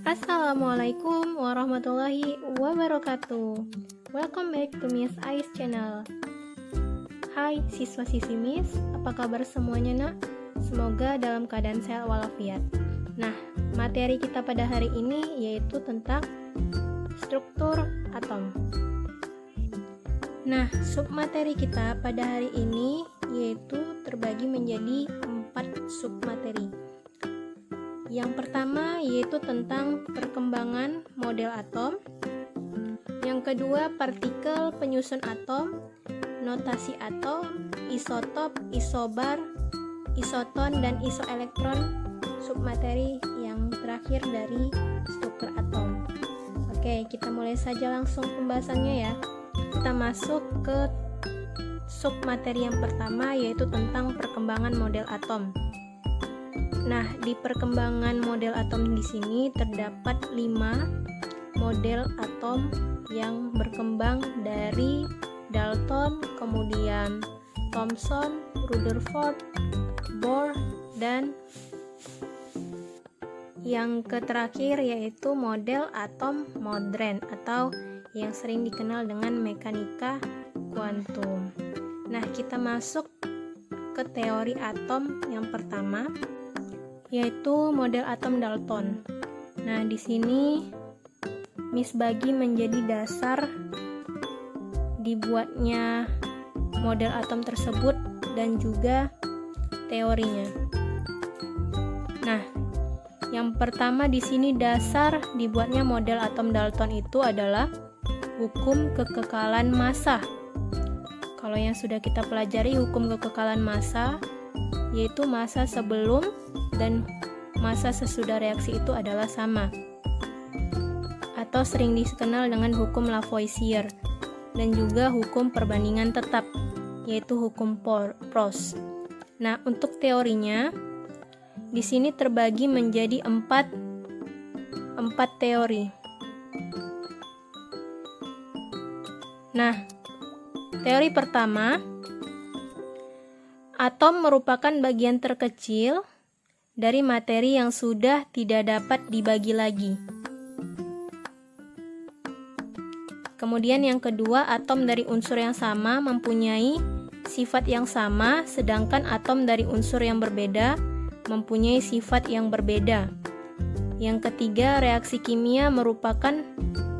Assalamualaikum warahmatullahi wabarakatuh. Welcome back to Miss Ais channel. Hai siswa-siswi Miss, apa kabar semuanya nak? Semoga dalam keadaan sehat walafiat. Nah, materi kita pada hari ini yaitu tentang struktur atom. Nah, submateri kita pada hari ini yaitu terbagi menjadi 4 submateri. Yang pertama yaitu tentang perkembangan model atom. Yang kedua, partikel penyusun atom, notasi atom, isotop, isobar, isoton, dan isoelektron. Submateri yang terakhir dari struktur atom. Oke, kita mulai saja langsung pembahasannya ya. Kita masuk ke submateri yang pertama yaitu tentang perkembangan model atom. Nah, di perkembangan model atom di sini terdapat 5 model atom yang berkembang dari Dalton, kemudian Thomson, Rutherford, Bohr, dan yang terakhir yaitu model atom modern atau yang sering dikenal dengan mekanika kuantum. Nah, kita masuk ke teori atom yang pertama yaitu model atom Dalton. Nah, di sini Miss bagi menjadi dasar dibuatnya model atom tersebut dan juga teorinya. Nah, yang pertama di sini dasar dibuatnya model atom Dalton itu adalah hukum kekekalan massa. Kalau yang sudah kita pelajari hukum kekekalan massa yaitu massa sebelum dan massa sesudah reaksi itu adalah sama, atau sering dikenal dengan hukum Lavoisier, dan juga hukum perbandingan tetap yaitu hukum Proust. Nah, untuk teorinya di sini terbagi menjadi empat teori. Nah, teori pertama, atom merupakan bagian terkecil dari materi yang sudah tidak dapat dibagi lagi. Kemudian yang kedua, atom dari unsur yang sama mempunyai sifat yang sama, sedangkan atom dari unsur yang berbeda mempunyai sifat yang berbeda. Yang ketiga, reaksi kimia merupakan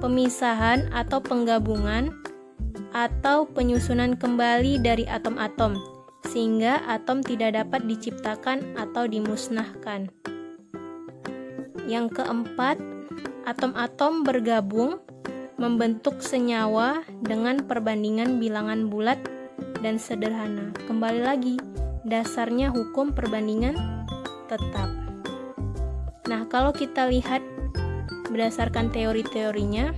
pemisahan atau penggabungan atau penyusunan kembali dari atom-atom, sehingga atom tidak dapat diciptakan atau dimusnahkan. Yang keempat, atom-atom bergabung membentuk senyawa dengan perbandingan bilangan bulat dan sederhana. Kembali lagi, dasarnya hukum perbandingan tetap. Nah, kalau kita lihat berdasarkan teori-teorinya,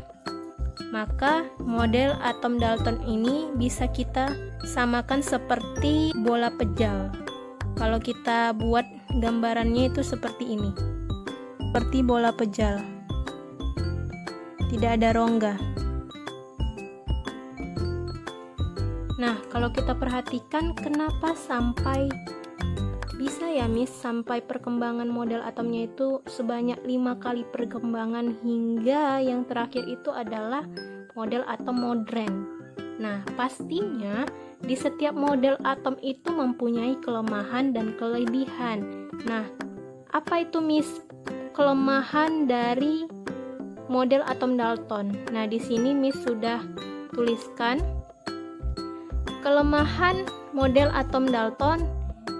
maka model atom Dalton ini bisa kita samakan seperti bola pejal. Kalau kita buat gambarannya itu seperti ini, seperti bola pejal, tidak ada rongga. Nah, kalau kita perhatikan kenapa sampai bisa ya Miss sampai perkembangan model atomnya itu sebanyak 5 kali perkembangan hingga yang terakhir itu adalah model atom modern. Nah, pastinya di setiap model atom itu mempunyai kelemahan dan kelebihan. Nah, apa itu Miss kelemahan dari model atom Dalton? Nah, di sini Miss sudah tuliskan kelemahan model atom Dalton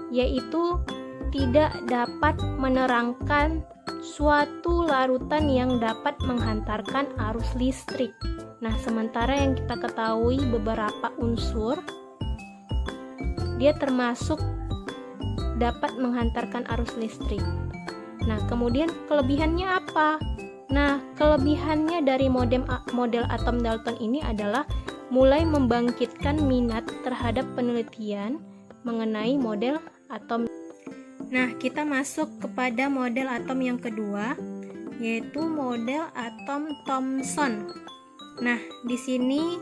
yaitu tidak dapat menerangkan suatu larutan yang dapat menghantarkan arus listrik. Nah, sementara yang kita ketahui beberapa unsur dia termasuk dapat menghantarkan arus listrik. Nah, kemudian kelebihannya apa? Nah, kelebihannya dari model atom Dalton ini adalah mulai membangkitkan minat terhadap penelitian mengenai model atom. Nah, kita masuk kepada model atom yang kedua, yaitu model atom Thomson. Nah, di sini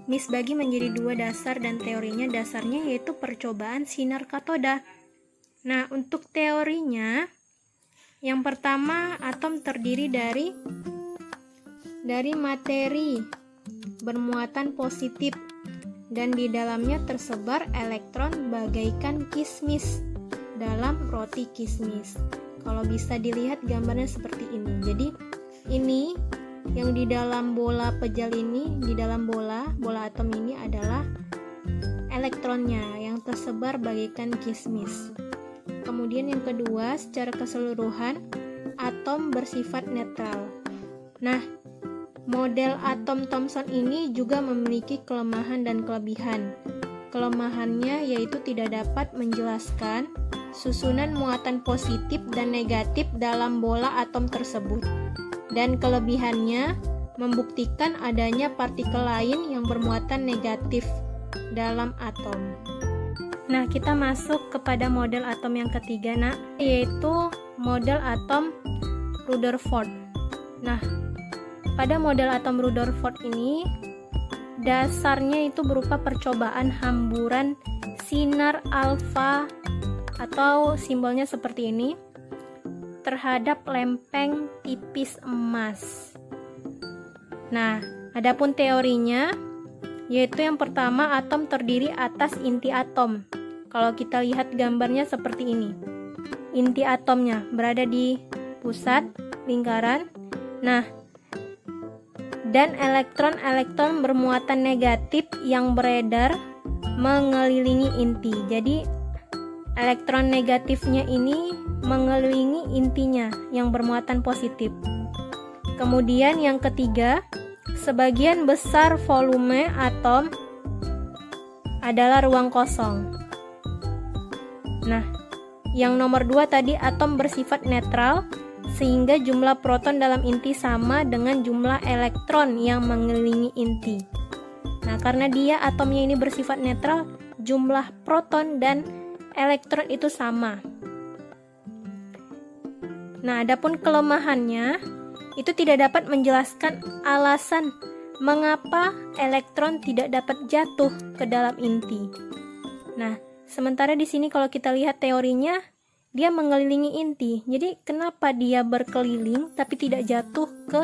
Miss bagi menjadi 2 dasar dan teorinya. Dasarnya yaitu percobaan sinar katoda. Nah, untuk teorinya Yang pertama, atom terdiri dari materi bermuatan positif dan di dalamnya tersebar elektron bagaikan kismis dalam roti kismis. Kalau bisa dilihat gambarnya seperti ini. Jadi ini yang di dalam bola pejal ini, di dalam bola atom ini adalah elektronnya yang tersebar bagaikan kismis. Kemudian yang kedua, secara keseluruhan atom bersifat netral. Nah, model atom Thomson ini juga memiliki kelemahan dan kelebihan. Kelemahannya yaitu tidak dapat menjelaskan susunan muatan positif dan negatif dalam bola atom tersebut. Dan kelebihannya membuktikan adanya partikel lain yang bermuatan negatif dalam atom. Nah, kita masuk kepada model atom yang ketiga, yaitu model atom Rutherford. Nah, pada model atom Rutherford ini dasarnya itu berupa percobaan hamburan sinar alfa atau simbolnya seperti ini terhadap lempeng tipis emas. Nah, adapun teorinya yaitu yang pertama, atom terdiri atas inti atom. Kalau kita lihat gambarnya seperti ini. Inti atomnya berada di pusat lingkaran. Nah, dan elektron-elektron bermuatan negatif yang beredar mengelilingi inti. Jadi elektron negatifnya ini mengelilingi intinya yang bermuatan positif. Kemudian yang ketiga, sebagian besar volume atom adalah ruang kosong. Nah, yang nomor 2 tadi atom bersifat netral sehingga jumlah proton dalam inti sama dengan jumlah elektron yang mengelilingi inti. Nah, karena dia atomnya ini bersifat netral, jumlah proton dan elektron itu sama. Nah, adapun kelemahannya itu tidak dapat menjelaskan alasan mengapa elektron tidak dapat jatuh ke dalam inti. Nah, sementara di sini kalau kita lihat teorinya, dia mengelilingi inti. Jadi, kenapa dia berkeliling tapi tidak jatuh ke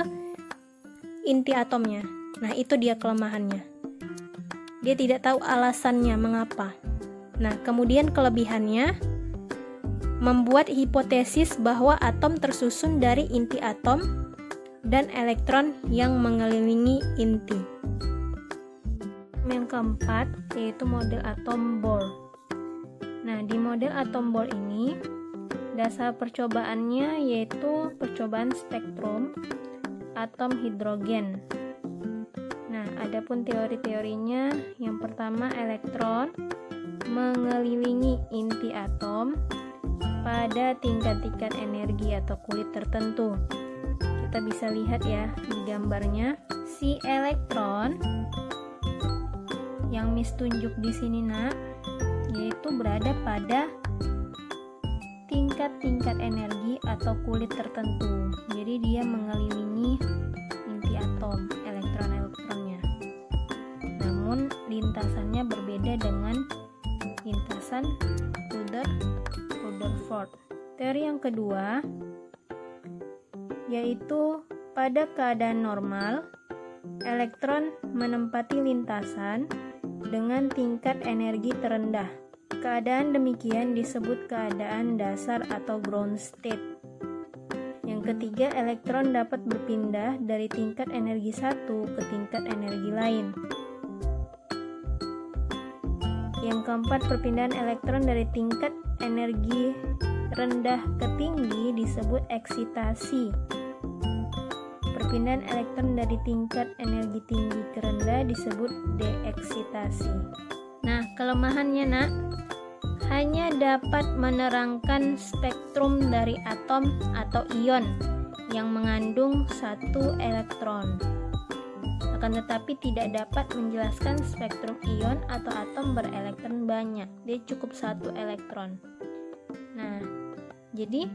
inti atomnya? Nah, itu dia kelemahannya. Dia tidak tahu alasannya mengapa. Nah, kemudian kelebihannya membuat hipotesis bahwa atom tersusun dari inti atom dan elektron yang mengelilingi inti. Yang keempat yaitu model atom Bohr. Nah, di model atom Bohr ini dasar percobaannya yaitu percobaan spektrum atom hidrogen. Nah, adapun teori-teorinya, yang pertama elektron mengelilingi inti atom pada tingkat-tingkat energi atau kulit tertentu. Kita bisa lihat ya di gambarnya, si elektron yang Miss tunjuk di sini yaitu berada pada tingkat-tingkat energi atau kulit tertentu. Jadi dia mengelilingi inti atom, elektron-elektronnya. Namun lintasannya berbeda dengan lintasan Rutherford. Teori yang kedua yaitu pada keadaan normal, elektron menempati lintasan dengan tingkat energi terendah. Keadaan demikian disebut keadaan dasar atau ground state. Yang ketiga, elektron dapat berpindah dari tingkat energi satu ke tingkat energi lain. Yang keempat, perpindahan elektron dari tingkat energi rendah ke tinggi disebut eksitasi. Perpindahan elektron dari tingkat energi tinggi ke rendah disebut deeksitasi. Nah, kelemahannya hanya dapat menerangkan spektrum dari atom atau ion yang mengandung satu elektron. Akan tetapi tidak dapat menjelaskan spektrum ion atau atom berelektron banyak. Dia cukup satu elektron. Nah, jadi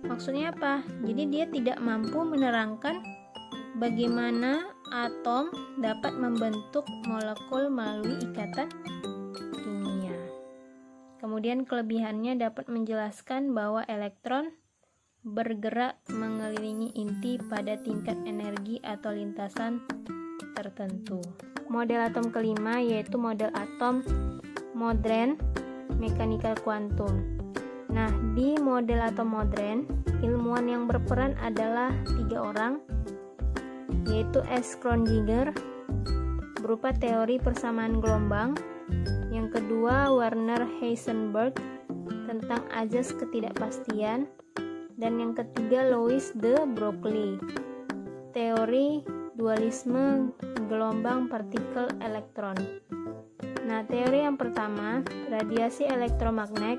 maksudnya apa? Jadi dia tidak mampu menerangkan bagaimana atom dapat membentuk molekul melalui ikatan kimia. Kemudian kelebihannya dapat menjelaskan bahwa elektron bergerak mengelilingi inti pada tingkat energi atau lintasan tertentu. Model atom kelima yaitu model atom modern mekanika kuantum. Nah, di model atom modern, ilmuwan yang berperan adalah 3 orang, yaitu S. Schrödinger berupa teori persamaan gelombang, yang kedua Werner Heisenberg tentang azas ketidakpastian, dan yang ketiga Louis de Broglie, teori dualisme gelombang partikel elektron. Nah, teori yang pertama, radiasi elektromagnet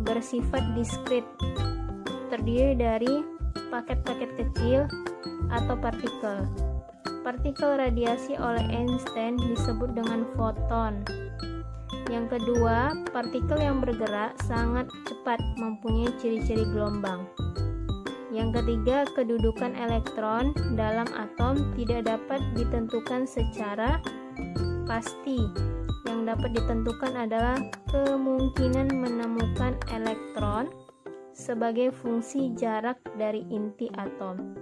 bersifat diskrit, terdiri dari paket-paket kecil atau partikel. Partikel radiasi oleh Einstein disebut dengan foton. Yang kedua, partikel yang bergerak sangat cepat mempunyai ciri-ciri gelombang. Yang ketiga, kedudukan elektron dalam atom tidak dapat ditentukan secara pasti. Yang dapat ditentukan adalah kemungkinan menemukan elektron sebagai fungsi jarak dari inti atom.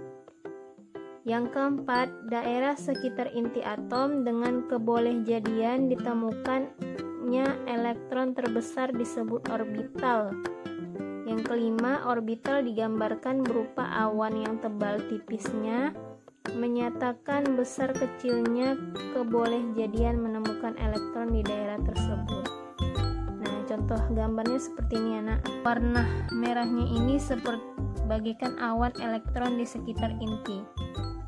Yang keempat, daerah sekitar inti atom dengan kebolehjadian ditemukannya elektron terbesar disebut orbital. Yang kelima, orbital digambarkan berupa awan yang tebal tipisnya, menyatakan besar kecilnya kebolehjadian menemukan elektron di daerah tersebut. Nah, contoh gambarnya seperti ini anak. Warna merahnya ini seperti bagikan awan elektron di sekitar inti,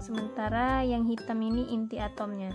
sementara yang hitam ini inti atomnya.